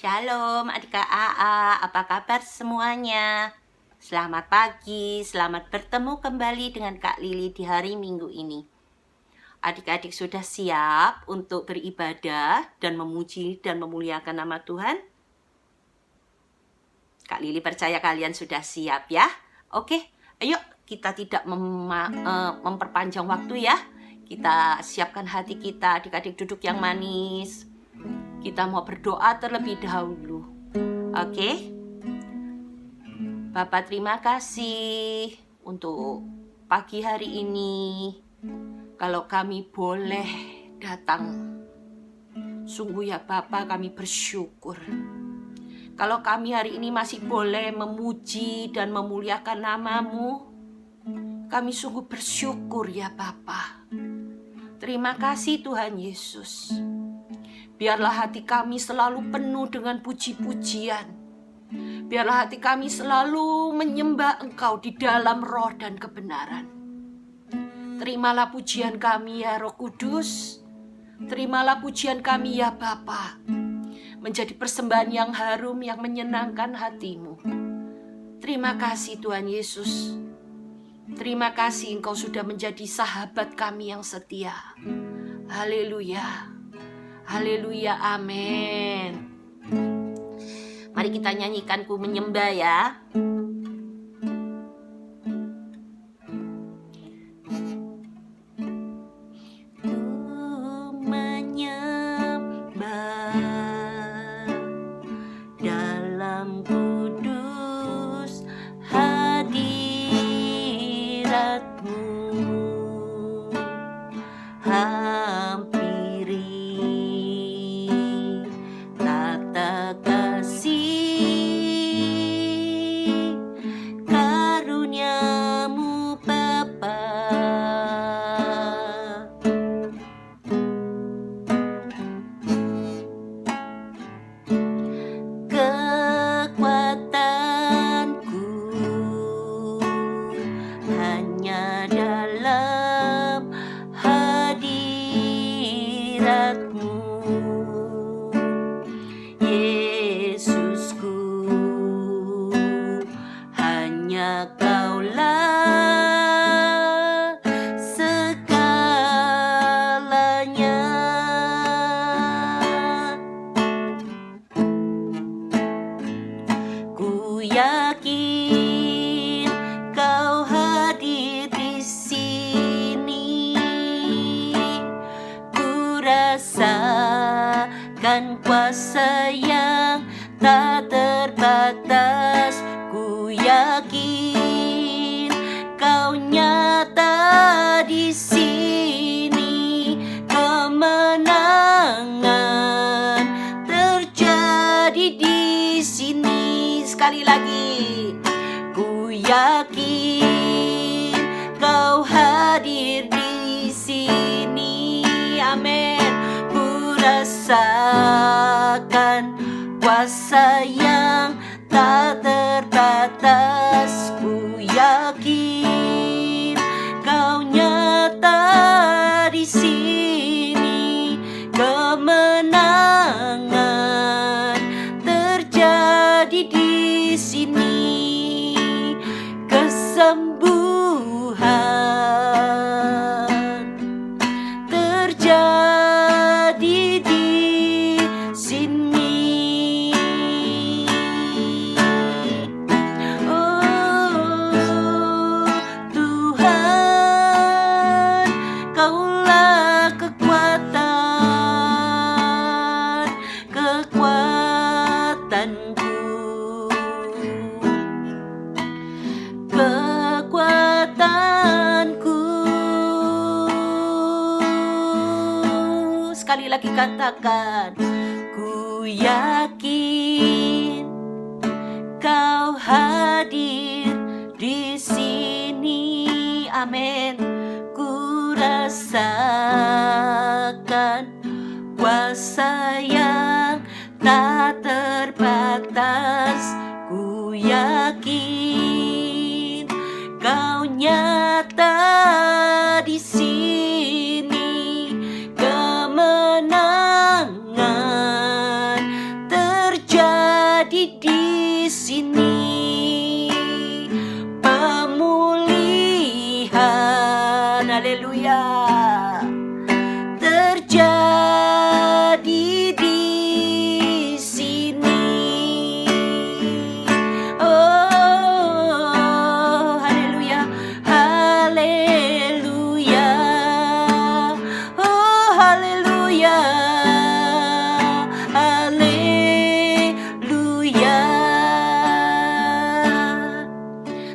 Shalom adik AA, apa kabar semuanya? Selamat pagi, selamat bertemu kembali dengan Kak Lili di hari Minggu ini. Adik-adik sudah siap untuk beribadah dan memuji dan memuliakan nama Tuhan? Kak Lili percaya kalian sudah siap ya. Oke, ayo kita tidak memperpanjang waktu ya. Kita siapkan hati kita, adik-adik duduk yang manis. Kita mau berdoa terlebih dahulu. Oke? Bapak terima kasih untuk pagi hari ini. Kalau kami boleh datang, sungguh ya Bapak, kami bersyukur. Kalau kami hari ini masih boleh memuji dan memuliakan nama-Mu, kami sungguh bersyukur ya Bapak. Terima kasih Tuhan Yesus. Biarlah hati kami selalu penuh dengan puji-pujian. Biarlah hati kami selalu menyembah Engkau di dalam roh dan kebenaran. Terimalah pujian kami ya Roh Kudus. Terimalah pujian kami ya Bapa. Menjadi persembahan yang harum yang menyenangkan hati-Mu. Terima kasih Tuhan Yesus. Terima kasih Engkau sudah menjadi sahabat kami yang setia. Haleluya. Haleluya, amin. Mari kita nyanyikan Ku Menyembah ya. Ku menyembah dalam kudus hadirat-Mu. Rasakan kuasa yang tak terbatas. Ku yakin Kau nyata di sini. Kemenangan terjadi di sini. Sekali lagi, ku yakin Kau hadir di sini. Amin. Rasakan kuasa yang tak terbatas. Ku yakin Kau nyata di sini. Kemenangan terjadi di sini. Kesembuhan terjadi di sini. Oh Tuhan, Kaulah kekuatanku. Sekali lagi katakan, ku yakin Kau hadir di sini. Amin. Ku rasakan kuasa yang tak terbatas. Ku yakin Kau nyata di sini. Kemenangan terjadi haleluya, terjadi di sini. Oh, haleluya, haleluya, oh haleluya, haleluya.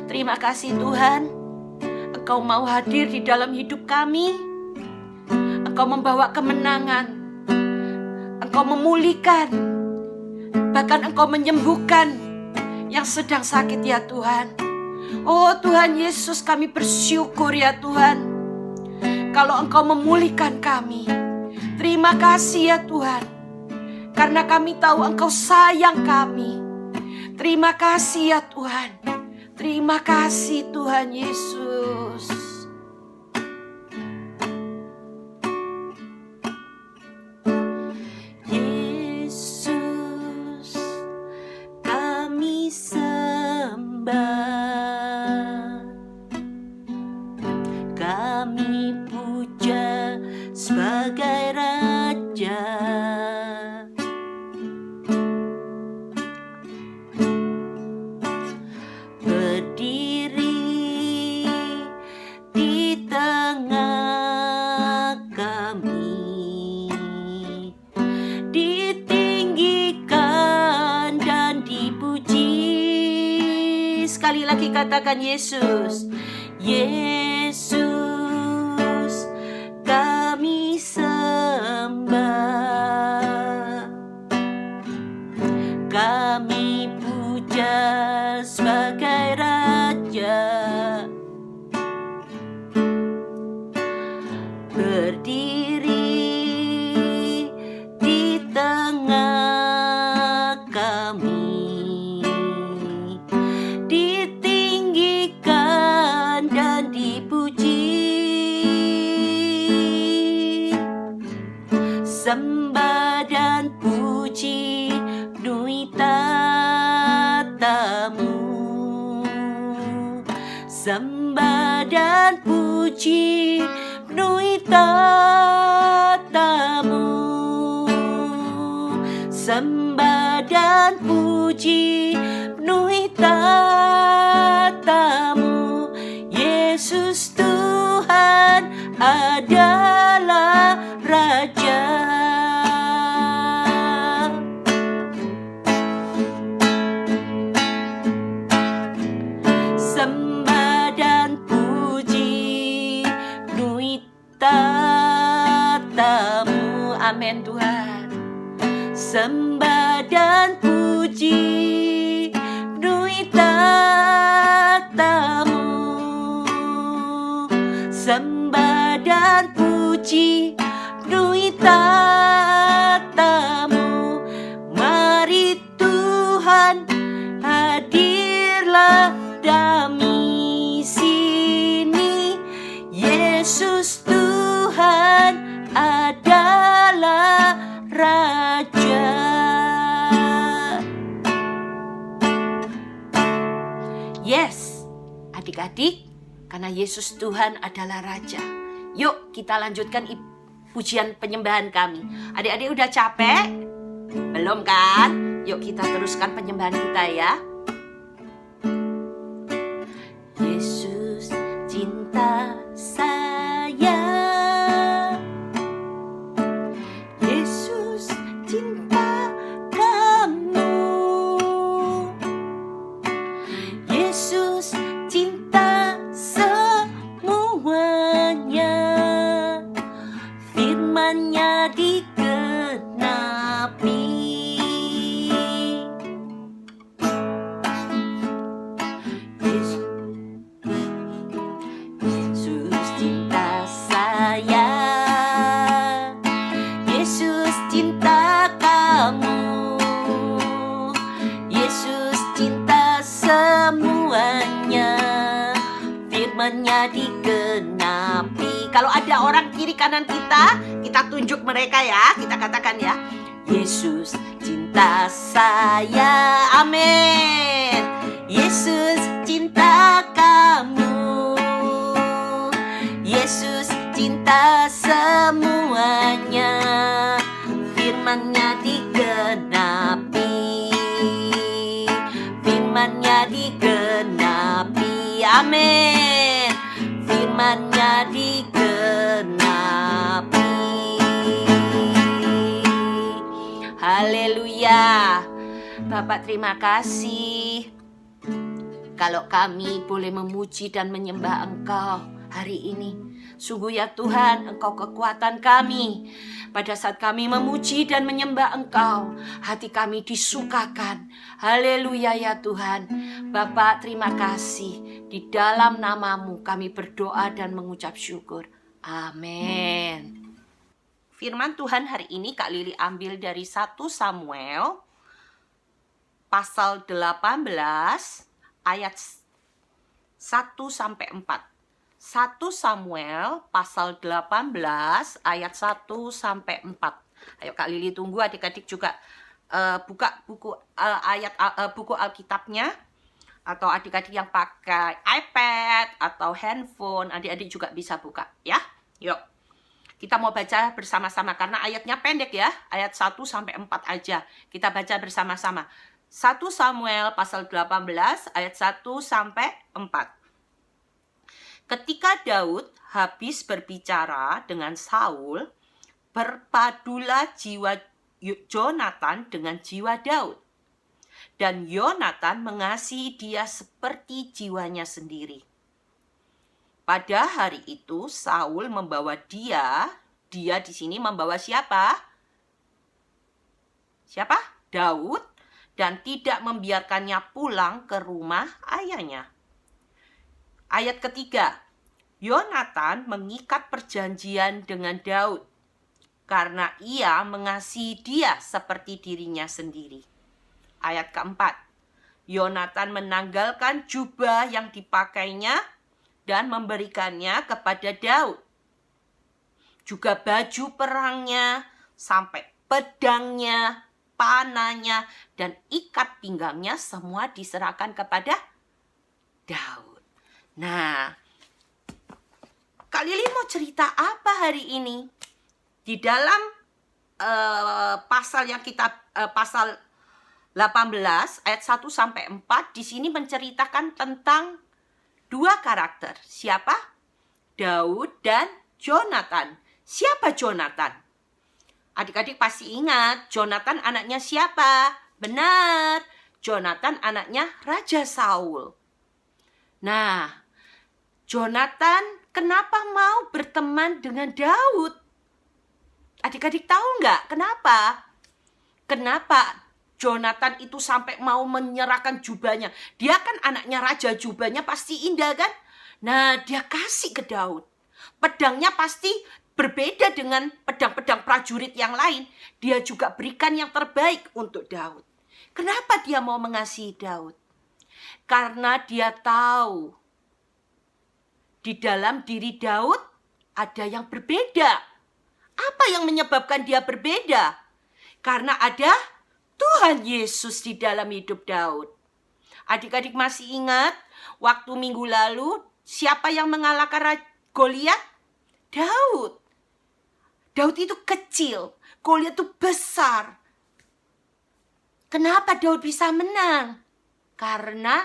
Terima kasih Tuhan, Engkau mau hadir di dalam hidup kami. Engkau membawa kemenangan, Engkau memulihkan, bahkan Engkau menyembuhkan yang sedang sakit ya Tuhan. Oh Tuhan Yesus, kami bersyukur ya Tuhan, kalau Engkau memulihkan kami. Terima kasih ya Tuhan, karena kami tahu Engkau sayang kami. Terima kasih ya Tuhan. Terima kasih Tuhan Yesus. Yesus, kami sembah, kami puja sebagai Raja. Berdiri di tengah kami, ditinggikan dan dipuji. Sekali lagi katakan Yesus. Yesus, kami sembah, kami puja sebagai Raja. Berdiri di tengah kami, ditinggikan dan dipuji. Sembah dan puji penuhi tatamu, sembah dan puji penuhi tatamu, sembah dan puji penuhi tatamu. Yesus Tuhan adalah Raja. Sembah dan puji penuhi tatamu. Amin Tuhan. Sembah dan puji penuhi tatamu, sembah dan puji penuhi tatamu. Mari Tuhan, hadirlah kami sini. Yesus Tuhan adalah Raja. Yes, adik-adik, karena Yesus Tuhan adalah Raja. Yuk kita lanjutkan pujian penyembahan kami. Adik-adik udah capek? Belum kan? Yuk kita teruskan penyembahan kita ya. Yesus cinta saya, Yesus cinta kamu, Yesus cinta semuanya, firman-Nya digenapi. Yesus cinta saya, Yesus cinta kamu, Yesus cinta semuanya, firman-Nya digenapi. Kalau ada orang kiri kanan kita tunjuk mereka ya. Kita katakan ya, Yesus cinta saya. Amin. Yesus cinta kamu, Yesus digenapi. Amin. Firman-Nya digenapi. Haleluya. Bapak, terima kasih kalau kami boleh memuji dan menyembah Engkau hari ini. Sungguh ya Tuhan, Engkau kekuatan kami. Pada saat kami memuji dan menyembah Engkau, hati kami disukakan. Haleluya ya Tuhan. Bapak, terima kasih. Di dalam nama-Mu kami berdoa dan mengucap syukur. Amin. Firman Tuhan hari ini Kak Lili ambil dari 1 Samuel pasal 18 ayat 1-4. 1 Samuel pasal 18 ayat 1-4. Ayo Kak Lili tunggu, adik-adik juga buka buku buku Alkitabnya, atau adik-adik yang pakai iPad atau handphone, adik-adik juga bisa buka ya. Yuk. Kita mau baca bersama-sama karena ayatnya pendek ya. Ayat 1-4 aja. Kita baca bersama-sama. 1 Samuel pasal 18 ayat 1-4. Ketika Daud habis berbicara dengan Saul, berpadulah jiwa Jonatan dengan jiwa Daud. Dan Yonatan mengasihi dia seperti jiwanya sendiri. Pada hari itu Saul membawa dia di sini membawa siapa? Siapa? Daud, dan tidak membiarkannya pulang ke rumah ayahnya. Ayat ketiga, Yonatan mengikat perjanjian dengan Daud karena ia mengasihi dia seperti dirinya sendiri. Ayat keempat, Yonatan menanggalkan jubah yang dipakainya dan memberikannya kepada Daud. Juga baju perangnya, sampai pedangnya, panahnya, dan ikat pinggangnya semua diserahkan kepada Daud. Nah, Kak Lili mau cerita apa hari ini? Di dalam pasal yang kita pasal 18 ayat 1-4 di sini menceritakan tentang dua karakter. Siapa? Daud dan Jonatan. Siapa Jonatan? Adik-adik pasti ingat, Jonatan anaknya siapa? Benar, Jonatan anaknya Raja Saul. Nah, Jonatan kenapa mau berteman dengan Daud? Adik-adik tahu nggak kenapa? Kenapa Jonatan itu sampai mau menyerahkan jubahnya? Dia kan anaknya raja, jubahnya pasti indah kan? Nah, dia kasih ke Daud. Pedangnya pasti berbeda dengan pedang-pedang prajurit yang lain. Dia juga berikan yang terbaik untuk Daud. Kenapa dia mau mengasihi Daud? Karena dia tahu di dalam diri Daud ada yang berbeda. Apa yang menyebabkan dia berbeda? Karena ada Tuhan Yesus di dalam hidup Daud. Adik-adik masih ingat waktu minggu lalu siapa yang mengalahkan Goliat? Daud. Daud itu kecil, Goliat itu besar. Kenapa Daud bisa menang? Karena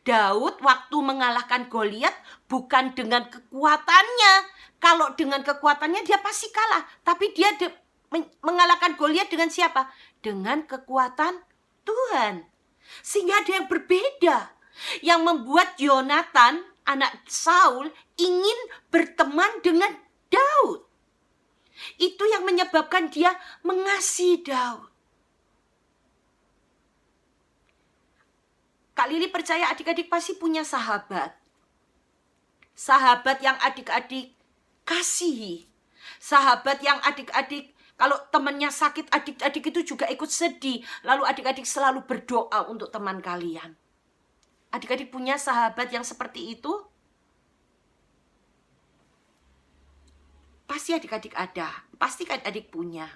Daud waktu mengalahkan Goliat bukan dengan kekuatannya. Kalau dengan kekuatannya dia pasti kalah. Tapi dia mengalahkan Goliat dengan siapa? Dengan kekuatan Tuhan. Sehingga ada yang berbeda. Yang membuat Yonatan, anak Saul, ingin berteman dengan Daud. Itu yang menyebabkan dia mengasihi Daud. Kak Lili percaya adik-adik pasti punya sahabat. Sahabat yang adik-adik kasihi. Sahabat yang adik-adik, kalau temannya sakit, adik-adik itu juga ikut sedih. Lalu adik-adik selalu berdoa untuk teman kalian. Adik-adik punya sahabat yang seperti itu? Pasti adik-adik ada. Pasti adik-adik punya.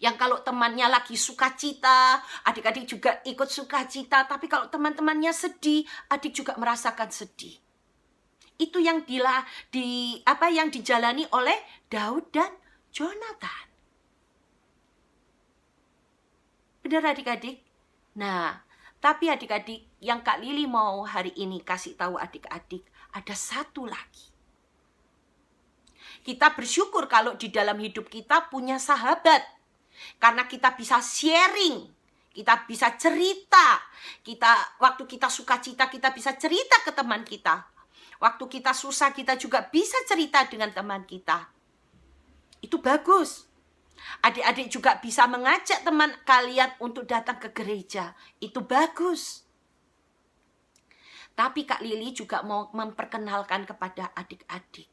Yang kalau temannya lagi sukacita, adik-adik juga ikut sukacita. Tapi kalau teman-temannya sedih, adik juga merasakan sedih. Itu yang yang dijalani oleh Daud dan Jonatan. Benar adik-adik? Nah, Tapi adik-adik, yang Kak Lili mau hari ini kasih tahu adik-adik, ada satu lagi. Kita bersyukur kalau di dalam hidup kita punya sahabat. Karena kita bisa sharing, kita bisa cerita. Waktu kita sukacita, kita bisa cerita ke teman kita. Waktu kita susah, kita juga bisa cerita dengan teman kita. Itu bagus. Adik-adik juga bisa mengajak teman kalian untuk datang ke gereja. Itu bagus. Tapi Kak Lili juga mau memperkenalkan kepada adik-adik.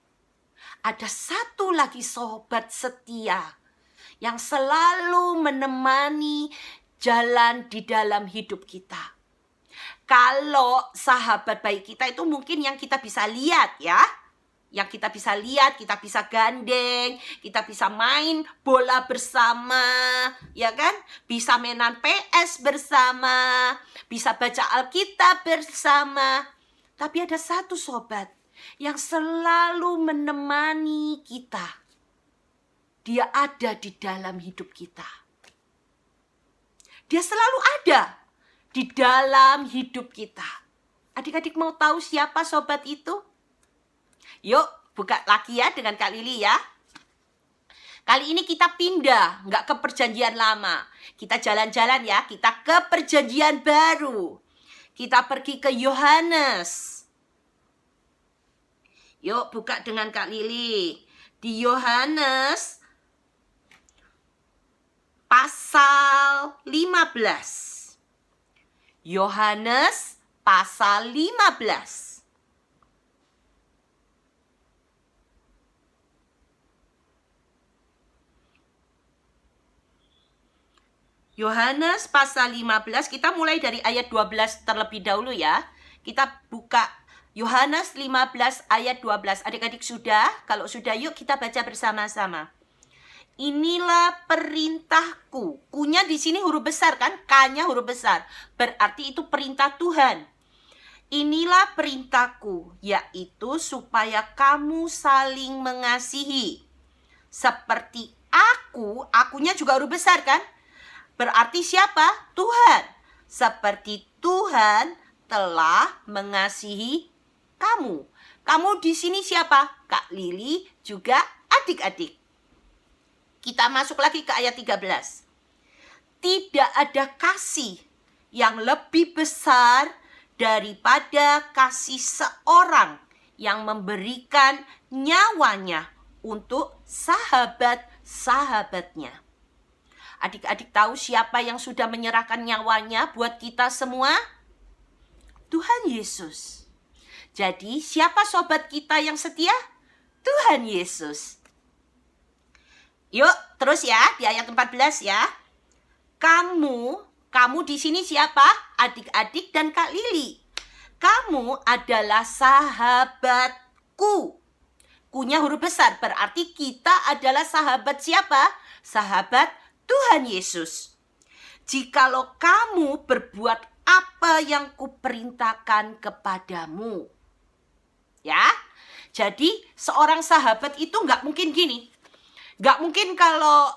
Ada satu lagi sobat setia yang selalu menemani jalan di dalam hidup kita. Kalau sahabat baik kita itu mungkin yang kita bisa lihat ya. Yang kita bisa lihat, kita bisa gandeng, kita bisa main bola bersama, ya kan? Bisa mainan PS bersama, bisa baca Alkitab bersama. Tapi ada satu sobat yang selalu menemani kita. Dia ada di dalam hidup kita. Dia selalu ada di dalam hidup kita. Adik-adik mau tahu siapa sobat itu? Yuk, buka lagi ya dengan Kak Lili ya. Kali ini kita pindah, nggak ke perjanjian lama. Kita jalan-jalan ya, kita ke perjanjian baru. Kita pergi ke Yohanes. Yuk, buka dengan Kak Lili. Di Yohanes pasal 15. Yohanes pasal 15. Yohanes pasal 15, kita mulai dari ayat 12 terlebih dahulu ya. Kita buka Yohanes 15 ayat 12. Adik-adik sudah? Kalau sudah yuk kita baca bersama-sama. Inilah perintahku. Ku-nya di sini huruf besar kan? K-nya huruf besar. Berarti itu perintah Tuhan. Inilah perintahku, yaitu supaya kamu saling mengasihi. Seperti akunya juga huruf besar kan? Berarti siapa? Tuhan. Seperti Tuhan telah mengasihi kamu. Kamu di sini siapa? Kak Lili juga adik-adik. Kita masuk lagi ke ayat 13. Tidak ada kasih yang lebih besar daripada kasih seorang yang memberikan nyawanya untuk sahabat-sahabatnya. Adik-adik tahu siapa yang sudah menyerahkan nyawanya buat kita semua? Tuhan Yesus. Jadi siapa sobat kita yang setia? Tuhan Yesus. Yuk terus ya di ayat 14 ya. Kamu di sini siapa? Adik-adik dan Kak Lili. Kamu adalah sahabatku. Ku-nya huruf besar berarti kita adalah sahabat siapa? Sahabat Tuhan Yesus. Jikalau kamu berbuat apa yang kuperintahkan kepadamu. Ya, jadi seorang sahabat itu nggak mungkin gini. Nggak mungkin kalau,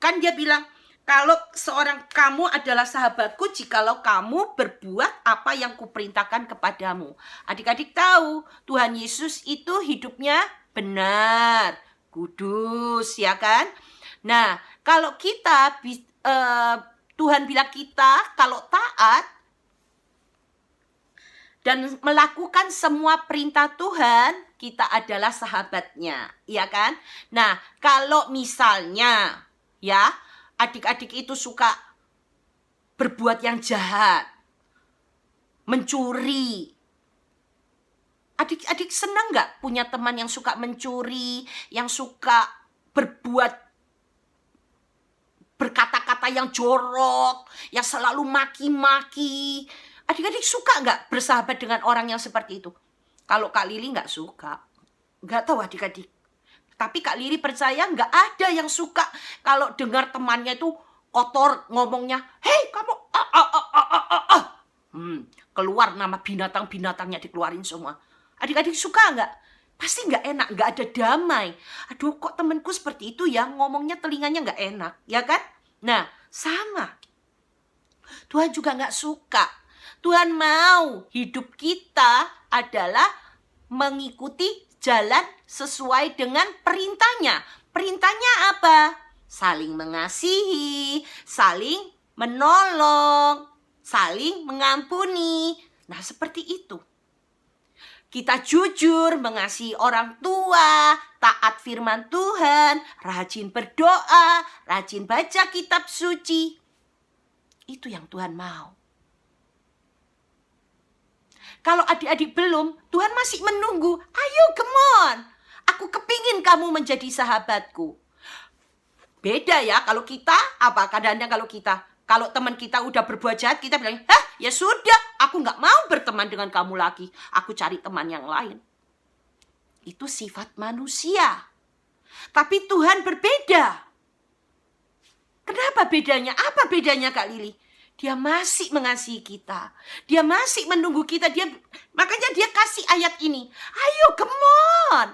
kan dia bilang, kalau seorang kamu adalah sahabatku jikalau kamu berbuat apa yang kuperintahkan kepadamu. Adik-adik tahu, Tuhan Yesus itu hidupnya benar, kudus, ya kan? Nah, kalau kita, Tuhan bilang kita kalau taat dan melakukan semua perintah Tuhan, kita adalah sahabatnya, ya kan? Nah, kalau misalnya, ya, adik-adik itu suka berbuat yang jahat, mencuri. Adik-adik senang nggak punya teman yang suka mencuri, yang suka berkata-kata yang jorok, yang selalu maki-maki. Adik-adik suka nggak bersahabat dengan orang yang seperti itu? Kalau Kak Lili nggak suka. Nggak tahu adik-adik. Tapi Kak Lili percaya nggak ada yang suka kalau dengar temannya itu kotor ngomongnya. Hei kamu, keluar nama binatang-binatangnya dikeluarin semua. Adik-adik suka nggak? Pasti nggak enak, nggak ada damai. Aduh kok temanku seperti itu ya, ngomongnya telinganya nggak enak, ya kan? Nah, sama. Tuhan juga nggak suka. Tuhan mau hidup kita adalah mengikuti jalan sesuai dengan perintahnya. Perintahnya apa? Saling mengasihi, saling menolong, saling mengampuni. Nah, seperti itu. Kita jujur mengasihi orang tua, taat firman Tuhan, rajin berdoa, rajin baca kitab suci. Itu yang Tuhan mau. Kalau adik-adik belum, Tuhan masih menunggu. Ayo, come on. Aku kepingin kamu menjadi sahabatku. Beda ya, kalau kita, kadang-kadang kalau teman kita udah berbuat jahat, kita bilang, ya sudah, aku nggak mau berteman dengan kamu lagi. Aku cari teman yang lain. Itu sifat manusia. Tapi Tuhan berbeda. Kenapa bedanya? Apa bedanya Kak Lili? Dia masih mengasihi kita. Dia masih menunggu kita. Makanya dia kasih ayat ini. Ayo, come on.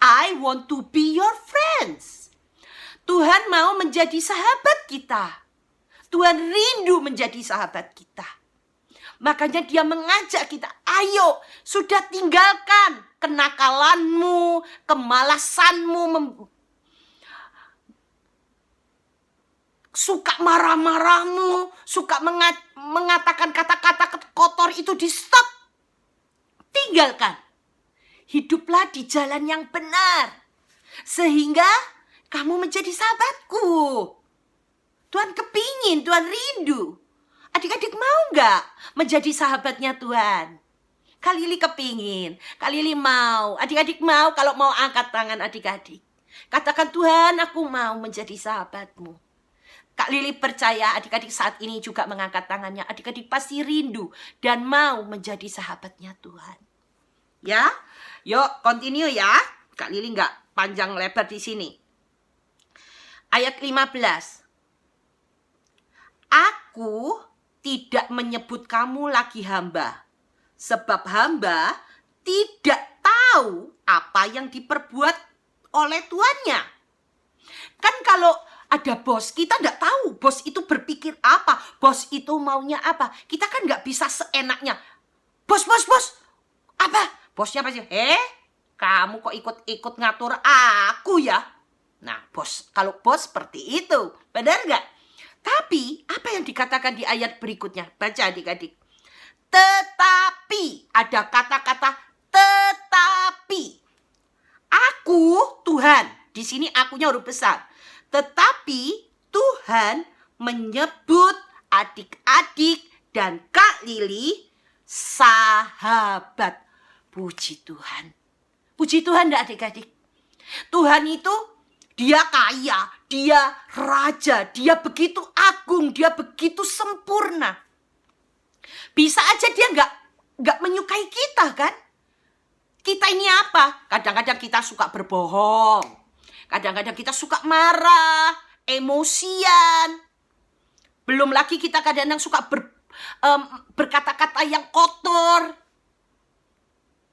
I want to be your friends. Tuhan mau menjadi sahabat kita. Tuhan rindu menjadi sahabat kita. Makanya dia mengajak kita, ayo, sudah tinggalkan kenakalanmu, kemalasanmu, suka marah-marahmu, suka mengatakan kata-kata kotor itu di stop. Tinggalkan. Hiduplah di jalan yang benar. Sehingga kamu menjadi sahabatku. Tuhan kepingin, Tuhan rindu. Adik-adik mau nggak menjadi sahabatnya Tuhan? Kak Lili kepingin, Kak Lili mau. Adik-adik mau, kalau mau angkat tangan adik-adik. Katakan, Tuhan, aku mau menjadi sahabatmu. Kak Lili percaya adik-adik saat ini juga mengangkat tangannya. Adik-adik pasti rindu dan mau menjadi sahabatnya Tuhan. Ya, yuk continue ya. Kak Lili nggak panjang lebar di sini. Ayat 15. Aku tidak menyebut kamu lagi hamba, sebab hamba tidak tahu apa yang diperbuat oleh tuannya. Kan kalau ada bos, kita nggak tahu bos itu berpikir apa, bos itu maunya apa. Kita kan nggak bisa seenaknya. Bos, apa? Bosnya pasti, kamu kok ikut-ikut ngatur aku ya? Nah, kalau bos seperti itu, benar nggak? Tapi, apa yang dikatakan di ayat berikutnya? Baca adik-adik. Tetapi, ada kata-kata tetapi. Aku, Tuhan. Di sini akunya huruf besar. Tetapi, Tuhan menyebut adik-adik dan Kak Lili sahabat. Puji Tuhan. Puji Tuhan enggak adik-adik? Tuhan itu dia kaya, dia raja, dia begitu agung, dia begitu sempurna. Bisa aja dia nggak menyukai kita kan? Kita ini apa? Kadang-kadang kita suka berbohong. Kadang-kadang kita suka marah, emosian. Belum lagi kita kadang-kadang suka berkata-kata yang kotor.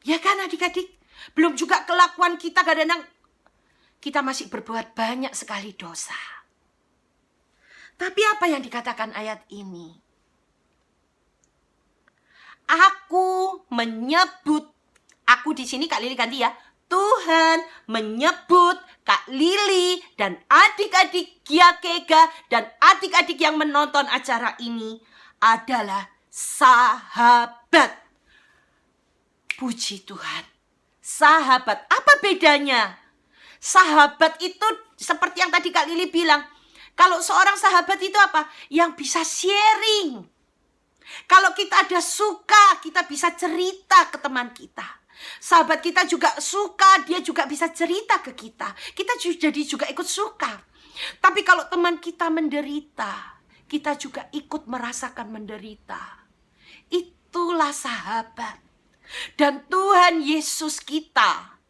Ya kan adik-adik? Belum juga kelakuan kita kadang-kadang kita masih berbuat banyak sekali dosa. Tapi apa yang dikatakan ayat ini? Aku menyebut, aku di sini Kak Lili ganti ya. Tuhan menyebut Kak Lili dan adik-adik Giakega dan adik-adik yang menonton acara ini adalah sahabat. Puji Tuhan. Sahabat, apa bedanya? Sahabat itu seperti yang tadi Kak Lili bilang. Kalau seorang sahabat itu apa? Yang bisa sharing. Kalau kita ada suka, kita bisa cerita ke teman kita. Sahabat kita juga suka, dia juga bisa cerita ke kita. Kita jadi juga ikut suka. Tapi kalau teman kita menderita, kita juga ikut merasakan menderita. Itulah sahabat. Dan Tuhan Yesus kita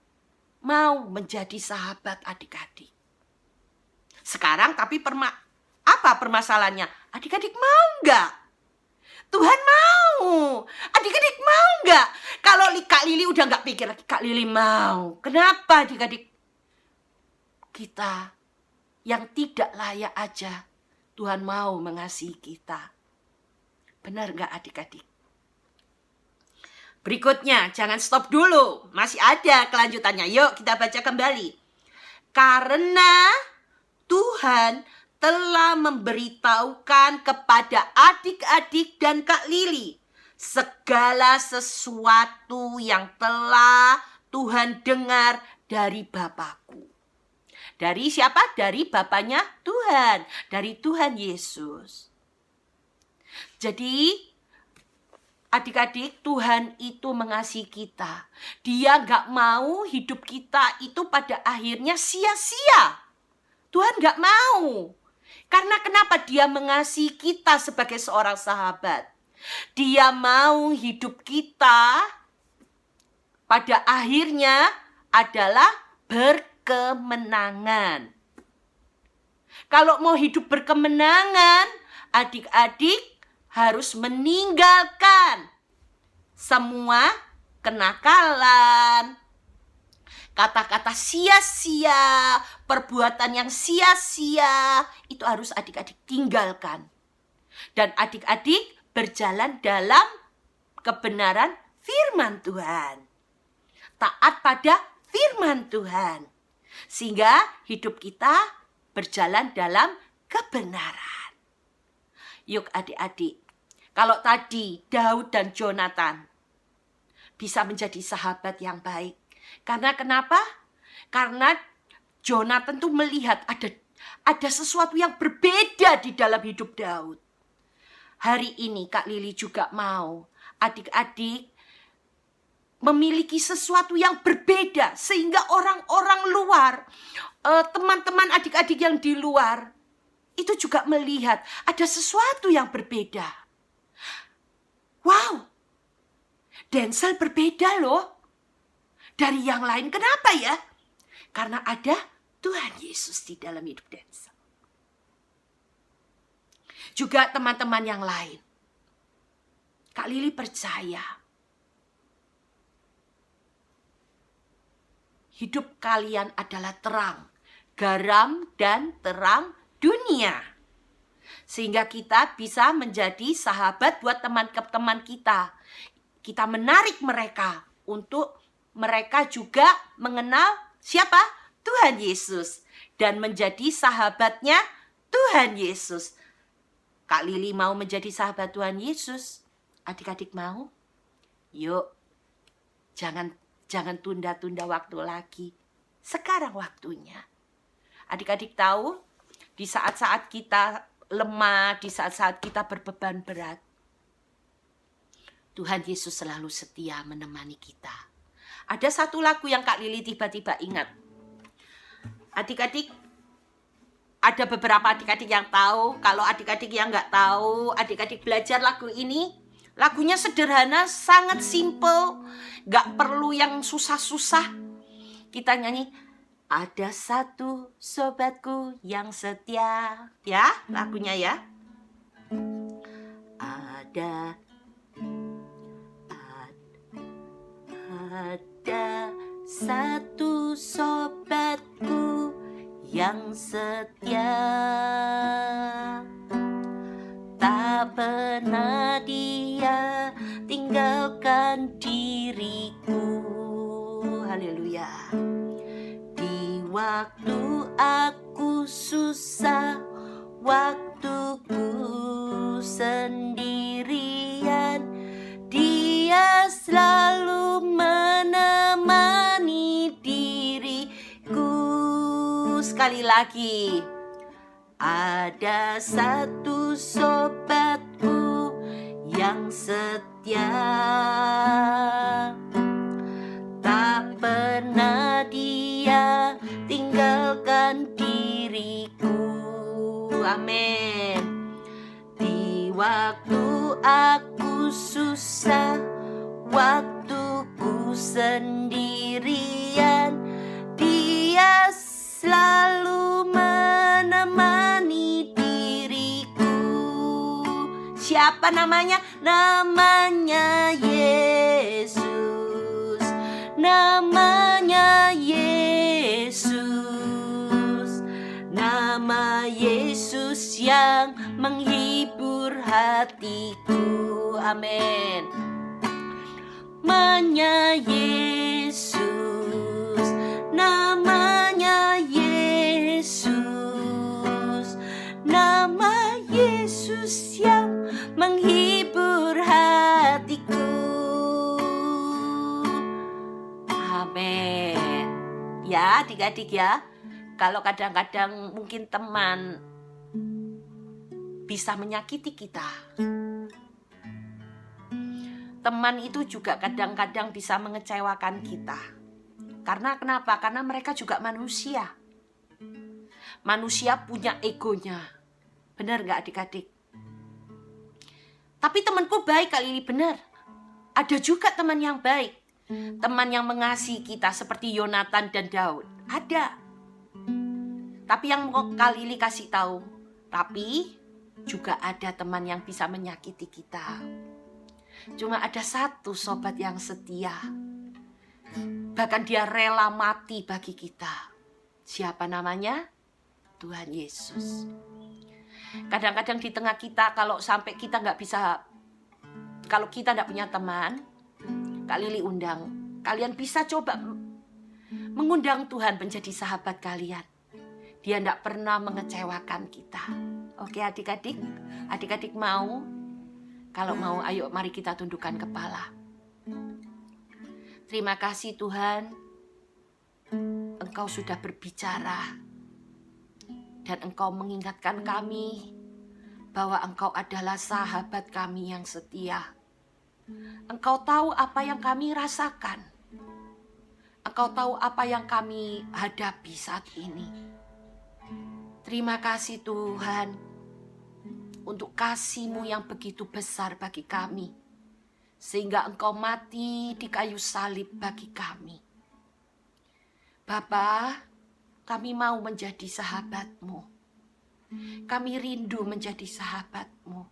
mau menjadi sahabat adik-adik. Sekarang tapi apa permasalahannya? Adik-adik mau nggak? Tuhan mau. Adik-adik mau nggak? Kalau Kak Lili udah nggak pikir lagi, Kak Lili mau. Kenapa adik-adik? Kita yang tidak layak aja, Tuhan mau mengasihi kita. Benar nggak adik-adik? Berikutnya, jangan stop dulu. Masih ada kelanjutannya. Yuk kita baca kembali. Karena Tuhan telah memberitahukan kepada adik-adik dan Kak Lili segala sesuatu yang telah Tuhan dengar dari Bapakku. Dari siapa? Dari Bapaknya Tuhan. Dari Tuhan Yesus. Jadi adik-adik, Tuhan itu mengasihi kita. Dia gak mau hidup kita itu pada akhirnya sia-sia. Tuhan gak mau. Karena kenapa? Dia mengasihi kita sebagai seorang sahabat. Dia mau hidup kita pada akhirnya adalah berkemenangan. Kalau mau hidup berkemenangan, adik-adik harus meninggalkan semua kenakalan, kata-kata sia-sia, perbuatan yang sia-sia, itu harus adik-adik tinggalkan. Dan adik-adik berjalan dalam kebenaran firman Tuhan. Taat pada firman Tuhan. Sehingga hidup kita berjalan dalam kebenaran. Yuk adik-adik, kalau tadi Daud dan Jonathan bisa menjadi sahabat yang baik. Karena kenapa? Karena Jonathan tuh melihat ada sesuatu yang berbeda di dalam hidup Daud. Hari ini Kak Lili juga mau adik-adik memiliki sesuatu yang berbeda. Sehingga orang-orang luar, teman-teman adik-adik yang di luar, itu juga melihat ada sesuatu yang berbeda. Wow, Denzel berbeda loh dari yang lain. Kenapa ya? Karena ada Tuhan Yesus di dalam hidup Denzel. Juga teman-teman yang lain. Kak Lili percaya hidup kalian adalah terang, garam dan terang dunia. Sehingga kita bisa menjadi sahabat buat teman-teman kita. Kita menarik mereka untuk mereka juga mengenal siapa? Tuhan Yesus. Dan menjadi sahabatnya Tuhan Yesus. Kak Lili mau menjadi sahabat Tuhan Yesus. Adik-adik mau? Yuk, jangan tunda-tunda waktu lagi. Sekarang waktunya. Adik-adik tahu, di saat-saat kita lemah, di saat-saat kita berbeban berat, Tuhan Yesus selalu setia menemani kita. Ada satu lagu yang Kak Lili tiba-tiba ingat. Adik-adik, ada beberapa adik-adik yang tahu. Kalau adik-adik yang nggak tahu, adik-adik belajar lagu ini. Lagunya sederhana, sangat simple. Nggak perlu yang susah-susah. Kita nyanyi, ada satu sobatku yang setia. Ya, lagunya ya. Ada satu sobatku yang setia, tak pernah dia tinggalkan diriku. Haleluya. Di waktu aku susah, waktuku sendirian, dia selalu menemani diriku. Sekali lagi. Ada satu sobatku yang setia, tak pernah dia tinggalkan diriku. Amin. Di waktu aku susah, waktuku sendirian, dia selalu menemani diriku. Siapa namanya? Namanya Yesus. Namanya Yesus. Nama Yesus yang menghibur hatiku. Amin. Namanya Yesus, namanya Yesus, nama Yesus yang menghibur hatiku. Amin. Ya adik-adik ya, kalau kadang-kadang mungkin teman bisa menyakiti kita, teman itu juga kadang-kadang bisa mengecewakan kita. Karena kenapa? Karena mereka juga manusia. Manusia punya egonya. Benar gak adik-adik? Tapi temanku baik kali ini, benar. Ada juga teman yang baik. Teman yang mengasihi kita seperti Yonatan dan Daud. Ada. Tapi yang mau kali ini kasih tahu. Tapi juga ada teman yang bisa menyakiti kita. Cuma ada satu sobat yang setia. Bahkan dia rela mati bagi kita. Siapa namanya? Tuhan Yesus. Kadang-kadang di tengah kita, kalau sampai kita nggak bisa, kalau kita nggak punya teman, Kak Lili undang, kalian bisa coba mengundang Tuhan menjadi sahabat kalian. Dia nggak pernah mengecewakan kita. Oke adik-adik? Adik-adik mau? Kalau mau, ayo mari kita tundukkan kepala. Terima kasih Tuhan, Engkau sudah berbicara dan Engkau mengingatkan kami bahwa Engkau adalah sahabat kami yang setia. Engkau tahu apa yang kami rasakan. Engkau tahu apa yang kami hadapi saat ini. Terima kasih Tuhan untuk kasih-Mu yang begitu besar bagi kami, sehingga Engkau mati di kayu salib bagi kami. Bapa, kami mau menjadi sahabat-Mu. Kami rindu menjadi sahabat-Mu.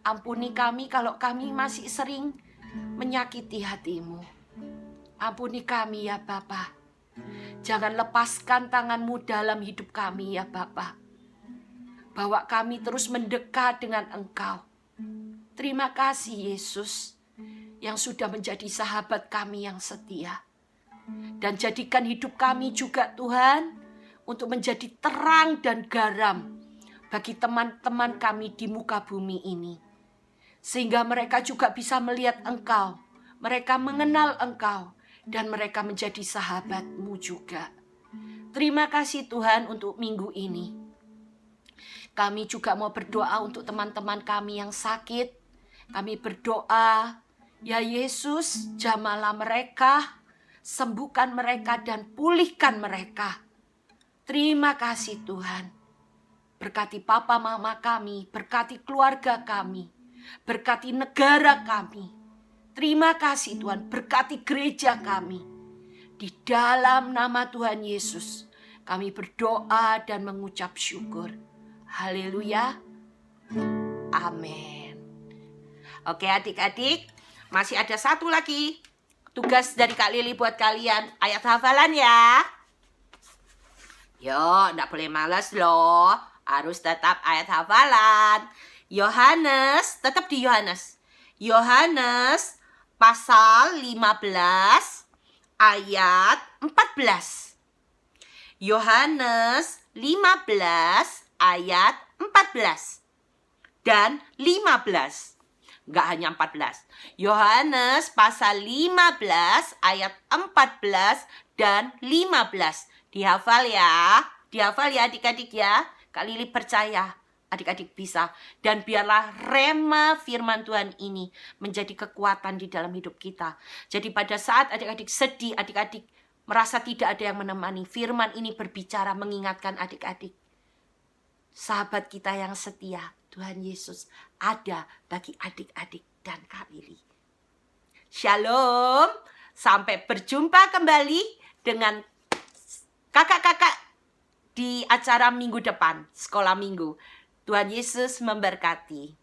Ampuni kami kalau kami masih sering menyakiti hati-Mu. Ampuni kami ya Bapa. Jangan lepaskan tangan-Mu dalam hidup kami ya Bapa. Bahwa kami terus mendekat dengan Engkau. Terima kasih Yesus yang sudah menjadi sahabat kami yang setia. Dan jadikan hidup kami juga Tuhan untuk menjadi terang dan garam bagi teman-teman kami di muka bumi ini. Sehingga mereka juga bisa melihat Engkau, mereka mengenal Engkau, dan mereka menjadi sahabat-Mu juga. Terima kasih Tuhan untuk minggu ini. Kami juga mau berdoa untuk teman-teman kami yang sakit. Kami berdoa, ya Yesus, jamahlah mereka, sembuhkan mereka dan pulihkan mereka. Terima kasih Tuhan. Berkati papa mama kami, berkati keluarga kami, berkati negara kami. Terima kasih Tuhan, berkati gereja kami. Di dalam nama Tuhan Yesus, kami berdoa dan mengucap syukur. Haleluya. Amin. Oke adik-adik, masih ada satu lagi tugas dari Kak Lili buat kalian. Ayat hafalan ya. Yo, enggak boleh malas loh. Harus tetap ayat hafalan. Yohanes, tetap di Yohanes. Yohanes pasal 15 ayat 14. Yohanes 15 ayat 14 dan 15. Enggak hanya 14. Yohanes pasal 15 ayat 14 dan 15. Dihafal ya. Dihafal ya adik-adik ya. Kak Lili percaya adik-adik bisa. Dan biarlah rema firman Tuhan ini menjadi kekuatan di dalam hidup kita. Jadi pada saat adik-adik sedih, adik-adik merasa tidak ada yang menemani, firman ini berbicara mengingatkan adik-adik. Sahabat kita yang setia, Tuhan Yesus ada bagi adik-adik dan Kak Lili. Shalom. Sampai berjumpa kembali dengan kakak-kakak di acara minggu depan, sekolah minggu. Tuhan Yesus memberkati.